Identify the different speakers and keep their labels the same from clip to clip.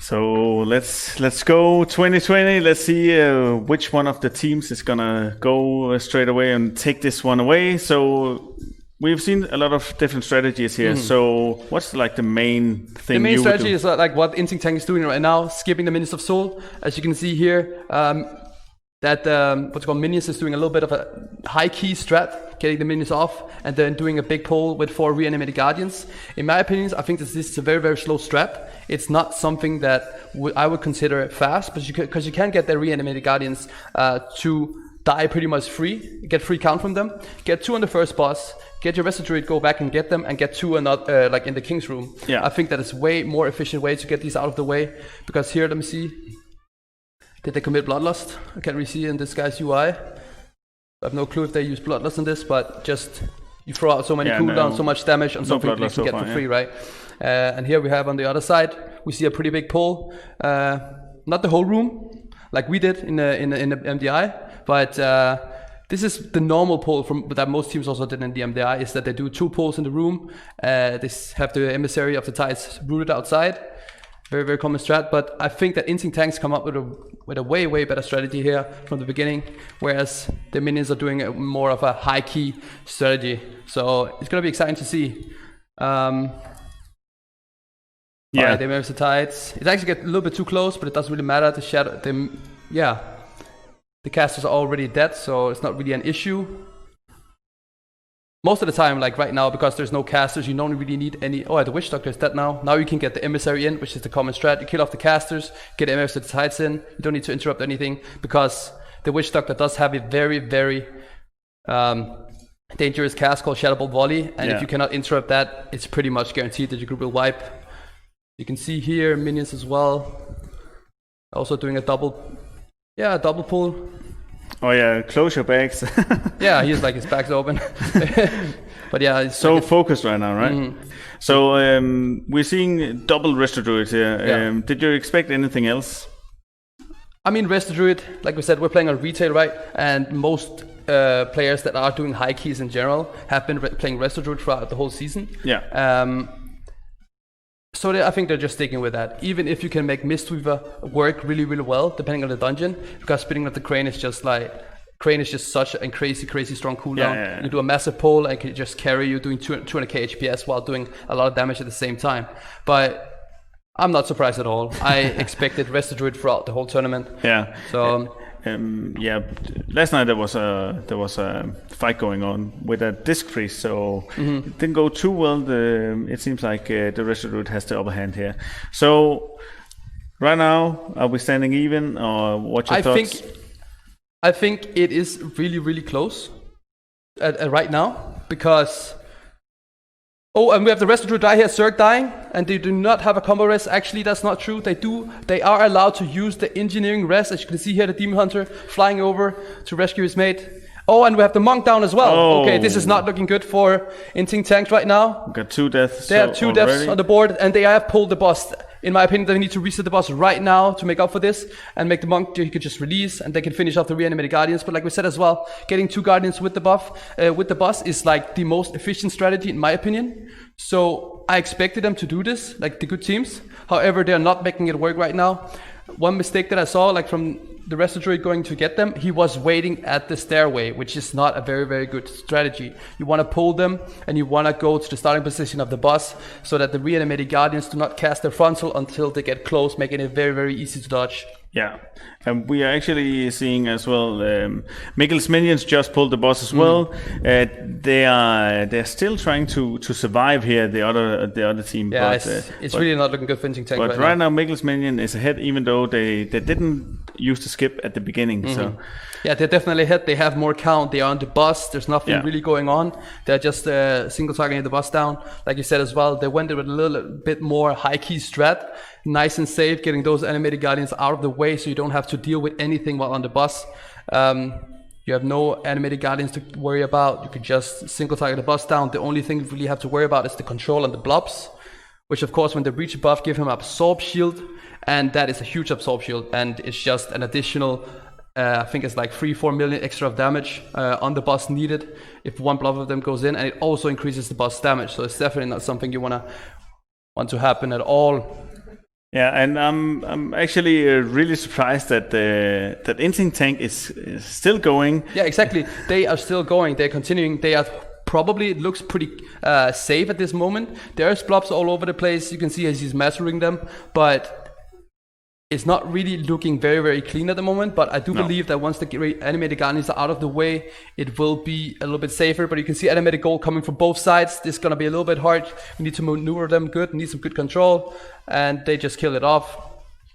Speaker 1: So let's go 2020. Let's see which one of the teams is gonna go straight away and take this one away. So we've seen a lot of different strategies here. So what's like the main thing?
Speaker 2: The main strategy is like what Inting Tank is doing right now, skipping the Minions of Soul. As you can see here, that what's called Minions is doing a little bit of a high key strat, getting the Minions off, and then doing a big pull with 4 reanimated Guardians. In my opinion, I think this is a very, very slow strat. It's not something that I would consider fast, but because you can get the reanimated Guardians to die pretty much free, get free count from them, get 2 on the first boss, get your Resto Druid, go back and get them, and get 2 like in the King's Room.
Speaker 1: Yeah.
Speaker 2: I think that is way more efficient way to get these out of the way, because here, let me see. Did they commit Bloodlust? I can't really see in this guy's UI. I have no clue if they use Bloodlust in this, but just you throw out so many cooldowns, so much damage on something that you can get for free, right? And here we have on the other side, we see a pretty big pull. Not the whole room, like we did in the MDI, but this is the normal pull that most teams also did in the MDI, is that they do 2 pulls in the room. They have the Emissary of the Tides rooted outside. Very, very common strat, but I think that Inting Tanks come up with a way, way better strategy here from the beginning, whereas the Minions are doing more of a high key strategy. So it's gonna be exciting to see. Right, they Emissary of the Tides. It actually gets a little bit too close, but it doesn't really matter. The casters are already dead, so it's not really an issue. Most of the time, like right now, because there's no casters, you don't really need any. Oh, the Witch Doctor is dead now. Now you can get the Emissary in, which is the common strat. You kill off the casters, get the Emissary of the Tides in. You don't need to interrupt anything, because the Witch Doctor does have a very, very dangerous cast called Shadow Bolt Volley, and if you cannot interrupt that, it's pretty much guaranteed that your group will wipe. You can see here Minions as well, also doing a double pull.
Speaker 1: Oh yeah, close your bags.
Speaker 2: Yeah, he's like his back's open. But yeah, it's
Speaker 1: so focused right now, right? So we're seeing double Resto Druid here. Did you expect anything else?
Speaker 2: I mean, Resto Druid, like we said, we're playing on retail, right? And most players that are doing high keys in general have been playing Resto Druid throughout the whole season.
Speaker 1: Yeah.
Speaker 2: So I think they're just sticking with that. Even if you can make Mistweaver work really, really well, depending on the dungeon, because spitting up the Crane is just such a crazy strong cooldown. You do a massive pull and it can just carry you doing 200k HPS while doing a lot of damage at the same time. But I'm not surprised at all. I expected Resto Druid throughout the whole tournament.
Speaker 1: Yeah.
Speaker 2: So
Speaker 1: last night there was a fight going on with a disc freeze, so it didn't go too well. It seems like the Resto Druid has the upper hand here. So right now, are we standing even, or what's your thoughts?
Speaker 2: I think it is really, really close right now, because and we have the Resto Druid die here, Zerg dying, and they do not have a combo res. Actually, that's not true. They are allowed to use the engineering res. As you can see here, the Demon Hunter flying over to rescue his mate. Oh, and we have the Monk down as well. Okay, this is not looking good for Inting Tank right now.
Speaker 1: We got 2 deaths.
Speaker 2: They have 2 deaths on the board, and they have pulled the boss. In my opinion, they need to reset the boss right now to make up for this, and make the Monk, he could just release, and they can finish off the reanimated Guardians. But like we said as well, getting 2 Guardians with the boss is like the most efficient strategy in my opinion. So I expected them to do this, like the good teams. However, they're not making it work right now. One mistake that I saw, like from the Resto Druid going to get them, he was waiting at the stairway, which is not a very, very good strategy. You want to pull them, and you want to go to the starting position of the boss, so that the reanimated Guardians do not cast their frontal until they get close, making it very, very easy to dodge.
Speaker 1: Yeah, and we are actually seeing as well, Mikkels Minions just pulled the boss as well. They're still trying to survive here, the other team.
Speaker 2: Yeah, but, it's really not looking good for Inting Tank.
Speaker 1: But right now Mikkels Minion is ahead, even though they didn't use the skip at the beginning. So
Speaker 2: yeah, they're definitely ahead. They have more count. They are on the boss. There's nothing really going on. They're just single targeting the boss down. Like you said as well, they went with a little bit more high key strat. Nice and safe, getting those animated Guardians out of the way, so you don't have to deal with anything while on the boss. You have no animated Guardians to worry about. You can just single target the boss down. The only thing you really have to worry about is the control and the blobs, which of course when they breach buff give him absorb shield, and that is a huge absorb shield, and it's just an additional I think it's like 3-4 million extra of damage on the boss needed if 1 blob of them goes in, and it also increases the boss damage, so it's definitely not something you want to happen at all.
Speaker 1: Yeah, and I'm actually really surprised that that Inting Tank is still going.
Speaker 2: Yeah, exactly. They are still going. They're continuing. They are probably, it looks pretty safe at this moment. There's blobs all over the place. You can see as he's measuring them, but it's not really looking very, very clean at the moment. But I do believe that once the animated guardians are out of the way, it will be a little bit safer. But you can see animated gold coming from both sides. This is going to be a little bit hard. We need to maneuver them good, need some good control. And they just kill it off.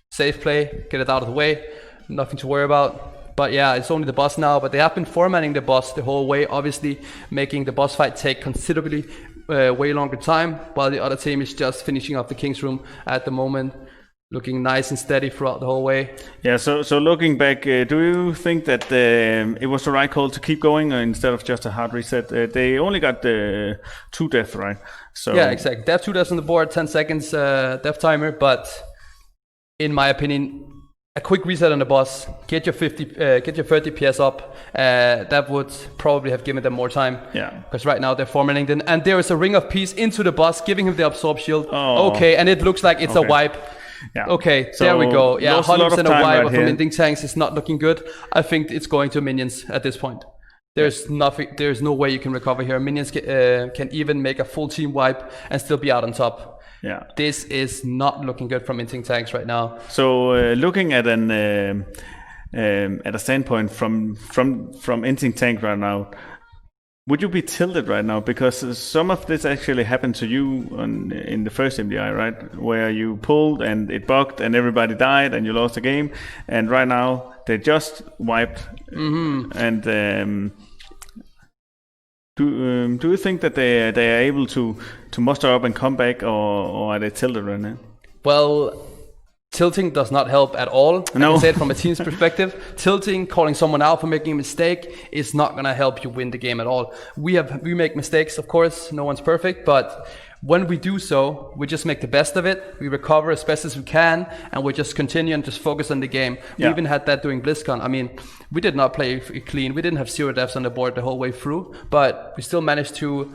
Speaker 2: Safe play, get it out of the way. Nothing to worry about. But yeah, it's only the boss now. But they have been formatting the boss the whole way, obviously making the boss fight take considerably way longer time, while the other team is just finishing off the King's Room at the moment. Looking nice and steady throughout the whole way.
Speaker 1: Yeah, so looking back, do you think that it was the right call to keep going instead of just a hard reset? They only got 2 deaths, right? So
Speaker 2: yeah, exactly. They have 2 deaths on the board, 10 seconds death timer, but in my opinion, a quick reset on the boss, get your 30 PS up. That would probably have given them more time.
Speaker 1: Yeah.
Speaker 2: Because right now they're formatting them, and there is a Ring of Peace into the boss, giving him the absorb shield.
Speaker 1: Oh.
Speaker 2: Okay, and it looks like it's a wipe.
Speaker 1: Yeah.
Speaker 2: Okay,
Speaker 1: So
Speaker 2: there we go. Yeah, 100% a wipe
Speaker 1: right
Speaker 2: from Inting Tanks is not looking good. I think it's going to minions at this point. There's nothing. There's no way you can recover here. Minions can even make a full team wipe and still be out on top.
Speaker 1: Yeah.
Speaker 2: This is not looking good from Inting Tanks right now.
Speaker 1: So looking at a standpoint from Inting Tank right now, would you be tilted right now? Because some of this actually happened to you in the first MDI, right? Where you pulled and it bugged and everybody died and you lost the game. And right now they just wiped.
Speaker 2: Mm-hmm.
Speaker 1: And do you think that they are able to muster up and come back, or are they tilted right now?
Speaker 2: Well, tilting does not help at all.
Speaker 1: No.
Speaker 2: I can say it from a team's perspective. Tilting, calling someone out for making a mistake, is not going to help you win the game at all. We make mistakes, of course. No one's perfect, but when we do so, we just make the best of it. We recover as best as we can, and we just continue and just focus on the game. We even had that during BlizzCon. I mean, we did not play clean. We didn't have 0 deaths on the board the whole way through, but we still managed to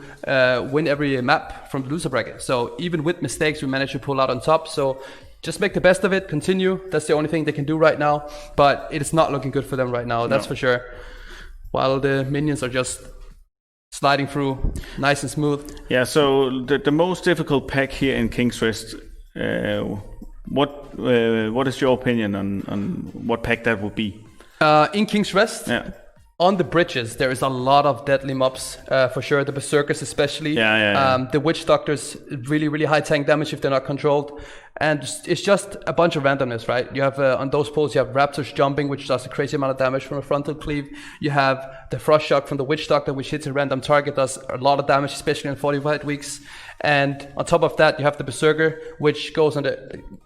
Speaker 2: win every map from the loser bracket. So even with mistakes, we managed to pull out on top. So just make the best of it, continue. That's the only thing they can do right now, but it is not looking good for them right now, that's for sure. While the minions are just sliding through nice and smooth. Yeah,
Speaker 1: so the most difficult pack here in King's Rest, what is your opinion on what pack that would be?
Speaker 2: In King's Rest?
Speaker 1: Yeah.
Speaker 2: On the bridges, there is a lot of deadly mobs, for sure. The Berserkers especially. The Witch Doctors, really, really high tank damage if they're not controlled. And it's just a bunch of randomness, right? You have, on those pulls, you have Raptors jumping, which does a crazy amount of damage from a frontal cleave. You have the Frost Shock from the Witch Doctor, which hits a random target, does a lot of damage, especially in 45 weeks. And on top of that, you have the Berserker, which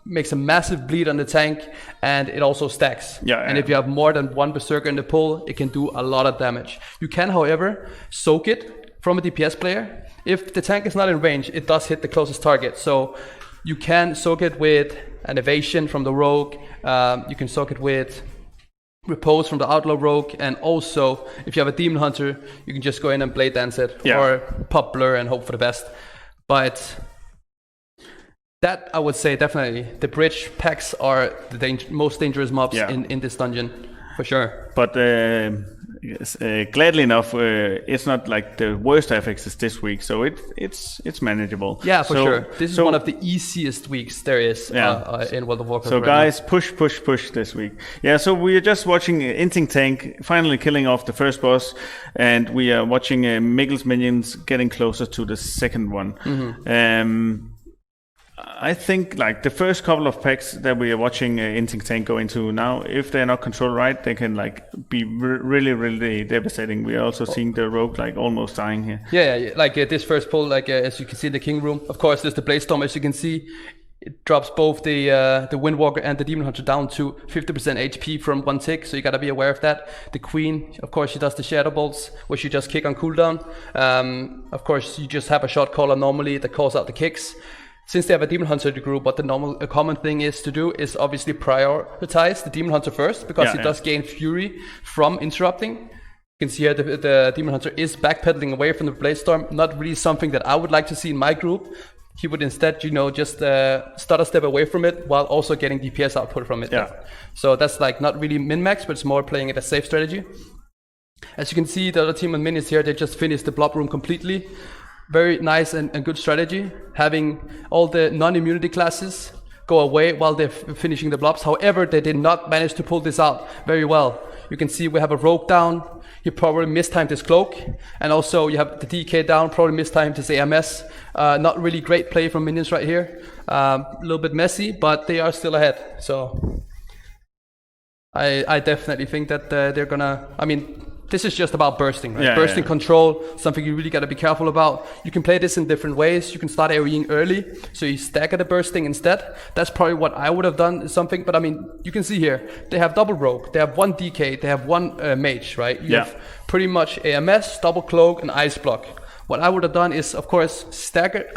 Speaker 2: makes a massive bleed on the tank, and it also stacks. And if you have more than 1 Berserker in the pull, it can do a lot of damage. You can, however, soak it from a DPS player. If the tank is not in range, it does hit the closest target. So you can soak it with an evasion from the rogue. You can soak it with repose from the outlaw rogue, and also if you have a demon hunter, you can just go in and blade dance it, or pop blur and hope for the best. But that, I would say, definitely the bridge packs are the most dangerous mobs in this dungeon, for sure.
Speaker 1: But gladly enough, it's not like the worst FXs this week, so it's manageable.
Speaker 2: Yeah, for sure. This is one of the easiest weeks there is in World of Warcraft.
Speaker 1: So guys, push this week. Yeah, so we are just watching Inting Tank finally killing off the first boss, and we are watching Mikkels Minions getting closer to the second one. Mm-hmm. I think like the first couple of packs that we are watching Inting Tank go into now, if they're not controlled right, they can like be really, really devastating. We are also seeing the rogue like almost dying here.
Speaker 2: Yeah, like this first pull, like as you can see in the King Room. Of course, there's the Bladestorm, as you can see. It drops both the Windwalker and the Demon Hunter down to 50% HP from 1 tick, so you gotta be aware of that. The Queen, of course, she does the Shadow Bolts, which you just kick on cooldown. Of course, you just have a shot caller normally that calls out the kicks. Since they have a Demon Hunter in the group, what a common thing is to do is obviously prioritize the Demon Hunter first, because it does gain Fury from interrupting. You can see here the Demon Hunter is backpedaling away from the Bladestorm. Not really something that I would like to see in my group. he would instead, just start a step away from it while also getting DPS output from it.
Speaker 1: Yeah.
Speaker 2: So that's like not really min-max, but it's more playing it as safe strategy. As you can see, the other team on Minions here, they just finished the blob room completely. Very nice and good strategy, having all the non-immunity classes go away while they're finishing the blobs. However, they did not manage to pull this out very well. You can see we have a rogue down. He probably mistimed his cloak. And also you have the DK down, probably mistimed his AMS. Not really great play from Minions right here. A little bit messy, but they are still ahead. So I definitely think that they're gonna, this is just about bursting, right?
Speaker 1: Yeah,
Speaker 2: bursting control, something you really got to be careful about. You can play this in different ways. You can start AoEing early, so you stagger the bursting instead. That's probably what I would have done, something. But you can see here, they have double rogue, they have one DK, they have one mage, right? You have pretty much AMS, double cloak, and ice block. What I would have done is, of course, stagger,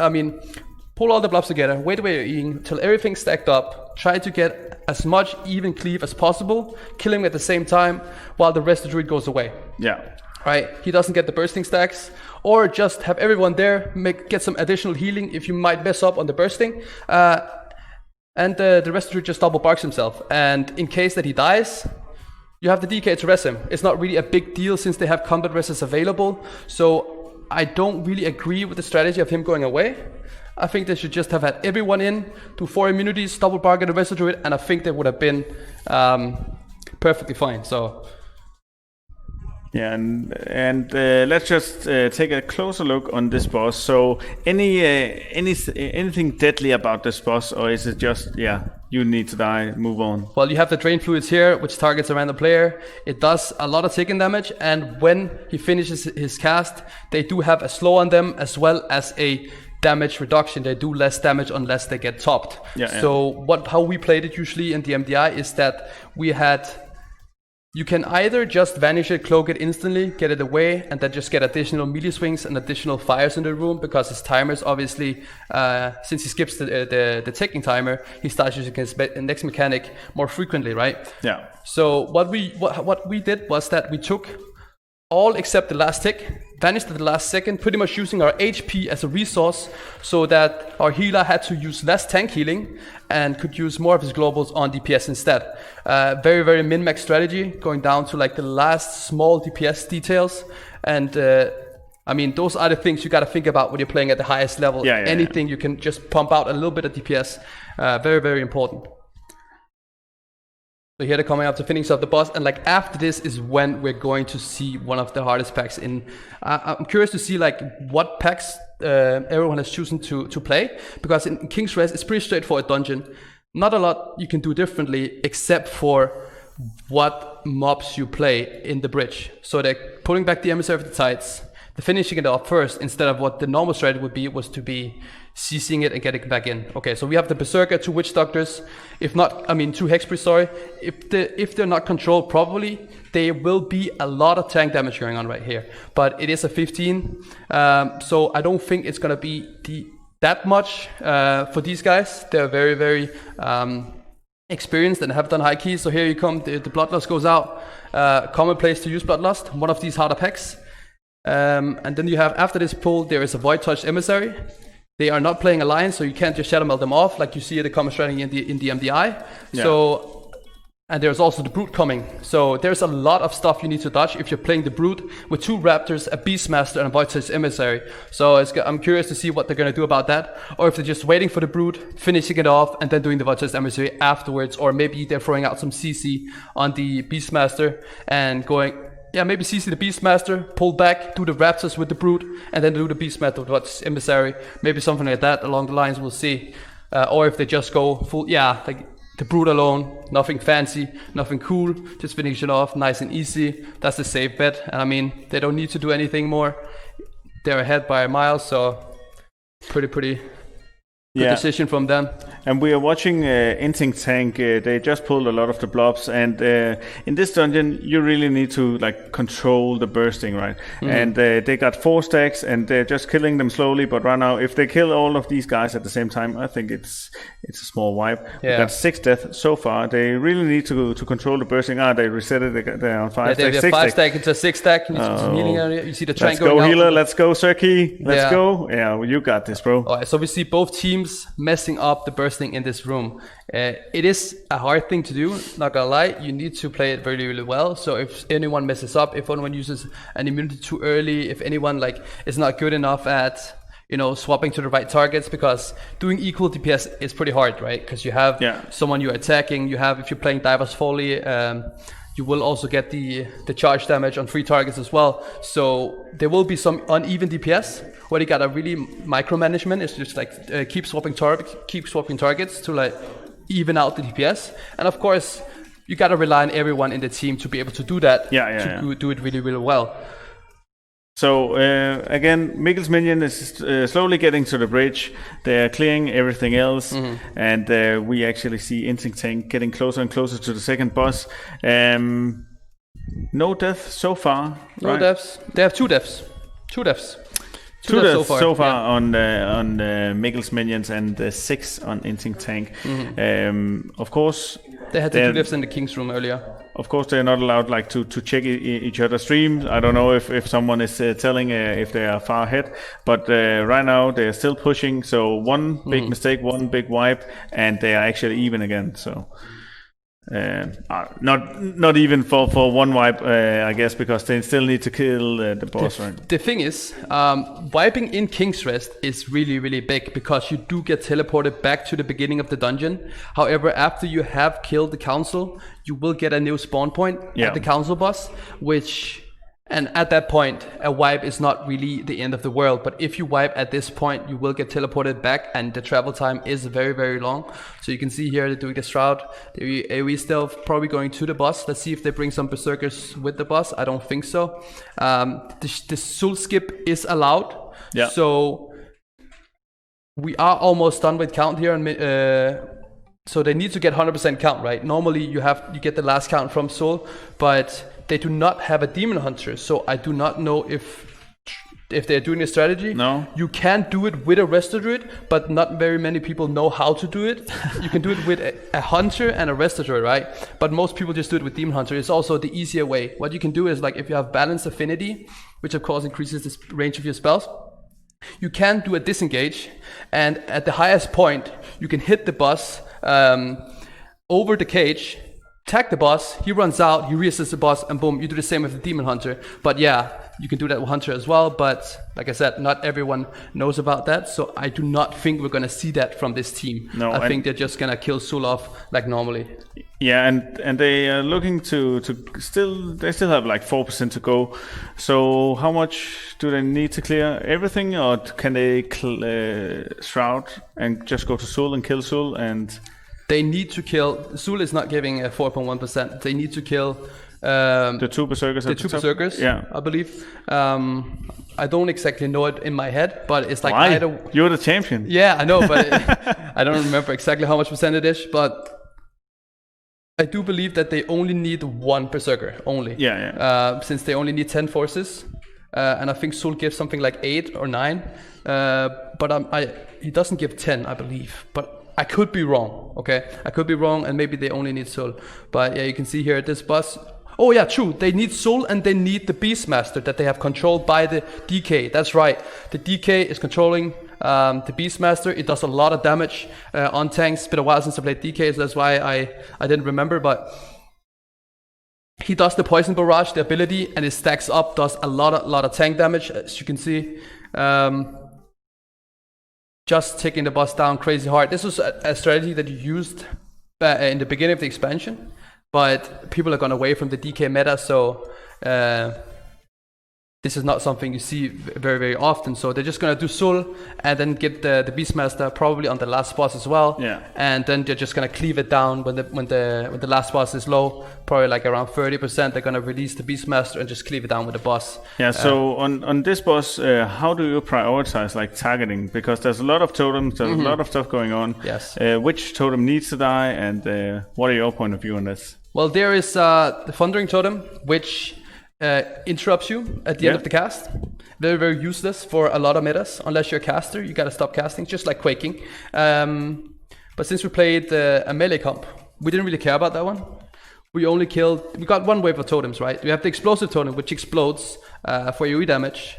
Speaker 2: pull all the blobs together, wait AoEing till everything's stacked up, try to get as much even cleave as possible, kill him at the same time while the rest of the druid goes away.
Speaker 1: Yeah.
Speaker 2: Right? He doesn't get the bursting stacks, or just have everyone there, get some additional healing if you might mess up on the bursting, and the rest of the druid just double barks himself. And in case that he dies, you have the DK to res him. It's not really a big deal since they have combat reses available, so I don't really agree with the strategy of him going away. I think they should just have had everyone in, do 4 immunities, double bargain the rest of it, and I think they would have been perfectly fine. So
Speaker 1: yeah, and let's just take a closer look on this boss. So anything deadly about this boss, or is it just you need to die, move on?
Speaker 2: Well, you have the drain fluids here, which targets a random player. It does a lot of taken damage, and when he finishes his cast, they do have a slow on them as well as a damage reduction. They do less damage unless they get topped. So how we played it usually in the MDI is that you can either just vanish it, cloak it instantly, get it away, and then just get additional melee swings and additional fires in the room, because his timers obviously, since he skips the ticking timer, he starts using his next mechanic more frequently, right?
Speaker 1: Yeah.
Speaker 2: So what we did was that we took all except the last tick, vanished at the last second, pretty much using our HP as a resource, so that our healer had to use less tank healing and could use more of his globals on DPS instead. Very, very min-max strategy, going down to like the last small DPS details. And those are the things you got to think about when you're playing at the highest level. Anything you can just pump out a little bit of DPS. Very, very important. So here they're coming up to finish off the boss, and like after this is when we're going to see one of the hardest packs in. I'm curious to see like what packs everyone has chosen to play, because in King's Rest it's pretty straightforward dungeon. Not a lot you can do differently except for what mobs you play in the bridge. So they're pulling back the emissary of the tides, they're finishing it off first, instead of what the normal strategy would be, was to be CCing it and getting back in. Okay, so we have the Berserker, 2 Witch Doctors, 2 Hexpriests, sorry. If they're not controlled properly, there will be a lot of tank damage going on right here. But it is a 15, so I don't think it's gonna be that much for these guys. They're very, very experienced and have done high keys. So here you come, the Bloodlust goes out. Common place to use Bloodlust, one of these harder packs. And then you have, after this pull, there is a Void Touch Emissary. They are not playing Alliance, so you can't just Shadow Melt them off like you see the common strategy in the MDI. So, and there's also the Brute coming. So there's a lot of stuff you need to dodge if you're playing the Brute with 2 Raptors, a Beastmaster, and a Void Touch Emissary. So I'm curious to see what they're going to do about that. Or if they're just waiting for the Brute, finishing it off, and then doing the Void Touch Emissary afterwards. Or maybe they're throwing out some CC on the Beastmaster and going... maybe CC the Beastmaster, pull back, do the Raptors with the Brute, and then do the Beastmaster with what's Emissary. Maybe something like that along the lines, we'll see. Or if they just go full, like the Brute alone, nothing fancy, nothing cool, just finish it off nice and easy. That's the safe bet. And they don't need to do anything more. They're ahead by a mile, so pretty good decision from them.
Speaker 1: And we are watching Inting Tank. They just pulled a lot of the blobs, and in this dungeon, you really need to like control the bursting, right? And they got 4 stacks, and they're just killing them slowly. But right now, if they kill all of these guys at the same time, I think it's a small wipe.
Speaker 2: Yeah.
Speaker 1: We got 6 deaths so far. They really need to control the bursting. They reset it. They're on 5 stacks.
Speaker 2: They have 5 stack into 6 stack. You see some healing area. You see the train going out.
Speaker 1: Let's go, healer. Let's go, Serki. Let's go. Yeah, well, you got this, bro.
Speaker 2: All right, so we see both teams messing up the bursting in this room. It is a hard thing to do, not gonna lie. You need to play it really, really well. So if anyone messes up, if anyone uses an immunity too early, if anyone like is not good enough at swapping to the right targets, because doing equal DPS is pretty hard, right? Because you have someone you're attacking. You have, if you're playing Diver's Folly, you will also get the charge damage on 3 targets as well. So there will be some uneven DPS where you got a really micromanagement. It's just like keep swapping targets to like even out the DPS. And of course, you got to rely on everyone in the team to be able to do that. Do it really, really well.
Speaker 1: So again, Mikkels Minion is slowly getting to the bridge. They're clearing everything else, and we actually see Inting Tank getting closer and closer to the second boss. No deaths so far.
Speaker 2: No deaths. They have 2 deaths. 2 deaths.
Speaker 1: 2 deaths so far on Mikkels Minions, and 6 on Inting Tank. Of course,
Speaker 2: they had the 2 deaths in the King's room earlier.
Speaker 1: Of course, they're not allowed like to check each other's streams. I don't know if someone is telling if they are far ahead, but right now they are still pushing. So 1 big mistake, 1 big wipe, and they are actually even again. So not even for 1 wipe, I guess, because they still need to kill the boss, right?
Speaker 2: The thing is, wiping in King's Rest is really, really big, because you do get teleported back to the beginning of the dungeon. However, after you have killed the council, you will get a new spawn point at the council boss, and at that point, a wipe is not really the end of the world. But if you wipe at this point, you will get teleported back, and the travel time is very, very long. So you can see here they're doing the Shroud. We're still probably going to the boss. Let's see if they bring some Berserkers with the boss. I don't think so. The soul skip is allowed. Yeah. So we are almost done with count here. So they need to get 100% count, right? Normally you get the last count from soul, but they do not have a demon hunter, so I do not know if they're doing a strategy.
Speaker 1: No.
Speaker 2: You can do it with a Resto Druid, but not very many people know how to do it. You can do it with a hunter and a Resto Druid, right? But most people just do it with demon hunter. It's also the easier way. What you can do is, like, if you have balanced affinity, which of course increases the range of your spells, you can do a disengage, and at the highest point you can hit the boss over the cage, attack the boss, he runs out, he reassists the boss, and boom, you do the same with the demon hunter. But yeah, you can do that with hunter as well, but like I said, not everyone knows about that, so I do not think we're gonna see that from this team. No, I think they're just gonna kill Sul off like normally.
Speaker 1: Yeah, and they are looking to still have like 4% to go. So how much do they need to clear everything, or can they Shroud and just go to Sul and kill Sul? And
Speaker 2: they need to kill. Sul is not giving a 4.1%. They need to kill
Speaker 1: the 2 Berserkers.
Speaker 2: The 2 Berserkers,
Speaker 1: yeah,
Speaker 2: I believe. I don't exactly know it in my head, but it's like
Speaker 1: Why? You're the champion.
Speaker 2: Yeah, I know, but I don't remember exactly how much percentage, but I do believe that they only need 1 Berserker only.
Speaker 1: Yeah.
Speaker 2: Since they only need 10 forces, and I think Sul gives something like 8 or 9, but he doesn't give 10, I believe. But I could be wrong. Okay, I could be wrong, and maybe they only need Sul. But yeah, you can see here this boss. Oh yeah, true. They need Sul, and they need the Beastmaster that they have controlled by the DK. That's right. The DK is controlling the Beastmaster. It does a lot of damage on tanks. It's been a while since I played DK, so that's why I didn't remember. But he does the Poison Barrage, the ability, and it stacks up, does a lot of tank damage, as you can see. Just taking the boss down crazy hard. This was a strategy that you used in the beginning of the expansion, but people have gone away from the DK meta, so this is not something you see very, very often. So they're just going to do Soul and then get the Beastmaster probably on the last boss as well.
Speaker 1: Yeah.
Speaker 2: And then they're just going to cleave it down when the last boss is low, probably like around 30%. They're going to release the Beastmaster and just cleave it down with the boss.
Speaker 1: Yeah, so on this boss, how do you prioritize like targeting? Because there's a lot of totems, there's a lot of stuff going on.
Speaker 2: Yes.
Speaker 1: Which totem needs to die, and what are your point of view on this?
Speaker 2: Well, there is the Thundering Totem, which interrupts you at the end of the cast. Very, very useless for a lot of metas. Unless you're a caster, you gotta stop casting, just like Quaking. But since we played a melee comp, we didn't really care about that one. We got one wave of totems, right? We have the Explosive Totem, which explodes for AoE damage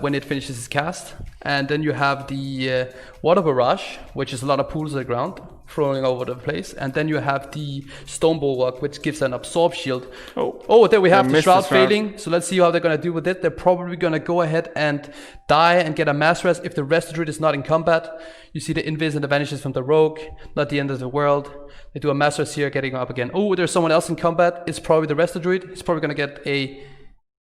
Speaker 2: when it finishes its cast. And then you have the Water Barrage, which is a lot of pools on the ground, throwing over the place. And then you have the Stone Bulwark, which gives an Absorb Shield. Oh, there we have the Shroud failing. So let's see how they're going to do with it. They're probably going to go ahead and die and get a Mass Res if the Rest Druid is not in combat. You see the Invis and the Vanishes from the Rogue, not the end of the world. They do a Mass Res here, getting up again. Oh, there's someone else in combat. It's probably the Rest Druid. He's probably going to get a...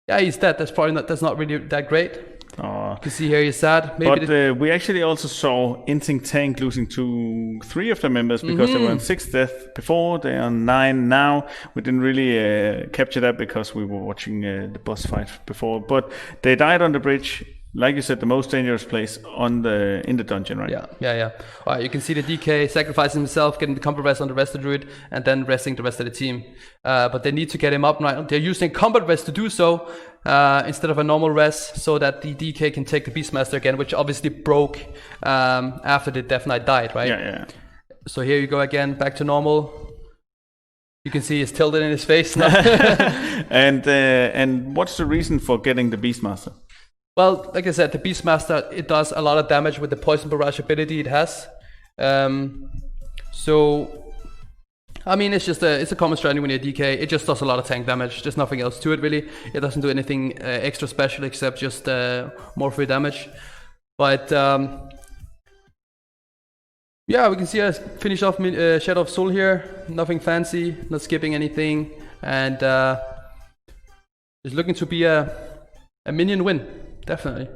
Speaker 2: Yeah, he's dead. That's not really that great. You can see here he's sad. Maybe
Speaker 1: but we actually also saw Inting Tank losing to 3 of the members because they were on 6 death before. They are on 9 now. We didn't really capture that because we were watching the boss fight before. But they died on the bridge. Like you said, the most dangerous place in the dungeon, right?
Speaker 2: Yeah. All right, you can see the DK sacrificing himself, getting the combat rest on the rest of the druid, and then resting the rest of the team. But they need to get him up right. They're using combat rest to do so instead of a normal rest, so that the DK can take the Beastmaster again, which obviously broke after the Death Knight died, right?
Speaker 1: Yeah.
Speaker 2: So here you go again, back to normal. You can see he's tilted in his face now.
Speaker 1: And what's the reason for getting the Beastmaster?
Speaker 2: Well, like I said, the Beastmaster, it does a lot of damage with the Poison Barrage ability it has. So, I mean, it's a common strategy when you're DK. It just does a lot of tank damage. There's nothing else to it, really. It doesn't do anything extra special except just more free damage. But, yeah, we can see us finish off Shadow of Soul here. Nothing fancy, not skipping anything. And it's looking to be a minion win. Definitely.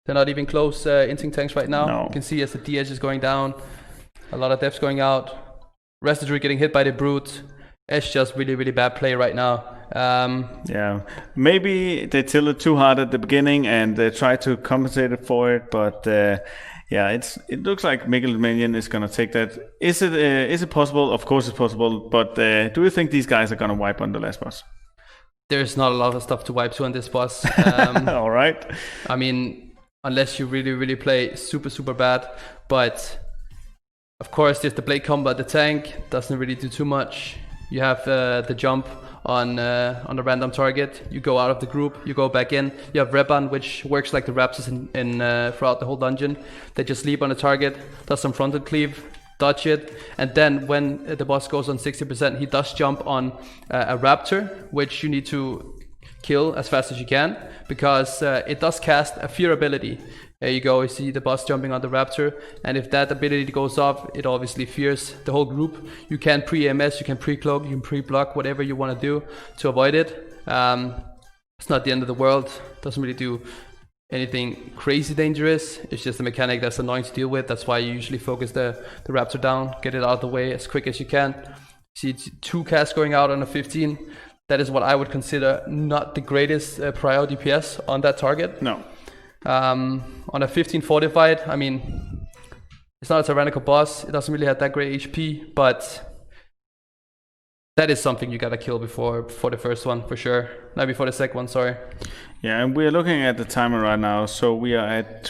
Speaker 2: They're not even close Inting Tanks right now.
Speaker 1: No.
Speaker 2: You can see as the DH is going down, a lot of deaths going out. Rest of the Druid getting hit by the Brute. It's just really, really bad play right now.
Speaker 1: Yeah, maybe they tilted too hard at the beginning and they tried to compensate for it, but yeah, it looks like Mikkels Minion is going to take that. Is it possible? Of course it's possible, but do you think these guys are going to wipe on the last boss?
Speaker 2: There's not a lot of stuff to wipe to on this boss.
Speaker 1: All right.
Speaker 2: I mean, unless you really, really play super, super bad. But, of course, there's the Blade Combat, the tank. Doesn't really do too much. You have the jump on a random target. You go out of the group, you go back in. You have Reban, which works like the Raptors in throughout the whole dungeon. They just leap on the target, does some frontal cleave, dodge it, and then when the boss goes on 60%, he does jump on a Raptor, which you need to kill as fast as you can, because it does cast a Fear ability. There you go, you see the boss jumping on the Raptor, and if that ability goes off, it obviously fears the whole group. You can pre-AMS, you can pre-cloak, you can pre-block, whatever you want to do to avoid it. It's not the end of the world, doesn't really do anything crazy dangerous. It's just a mechanic that's annoying to deal with. That's why you usually focus the Raptor down, get it out of the way as quick as you can. See 2 casts going out on a 15. That is what I would consider not the greatest prior DPS on that target.
Speaker 1: No.
Speaker 2: On a 15 fortified, I mean, it's not a tyrannical boss. It doesn't really have that great HP, but that is something you gotta kill before the first one, for sure. Not before the second one, sorry.
Speaker 1: Yeah, and we're looking at the timer right now, so we are at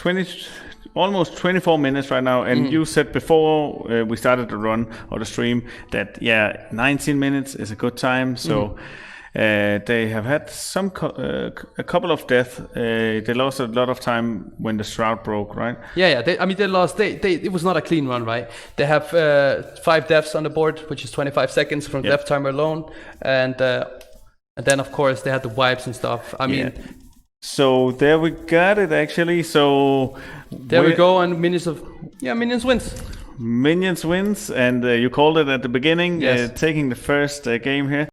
Speaker 1: almost 24 minutes right now, and you said before we started the run or the stream that 19 minutes is a good time, so they have had a couple of deaths. They lost a lot of time when the Shroud broke, right?
Speaker 2: Yeah. They lost. It was not a clean run, right? They have 5 deaths on the board, which is 25 seconds from death timer alone, and then of course they had the wipes and stuff. I mean.
Speaker 1: So there we got it actually. So
Speaker 2: there we go, and Minions wins.
Speaker 1: Minions wins, and you called it at the beginning,
Speaker 2: yes.
Speaker 1: Taking the first game here.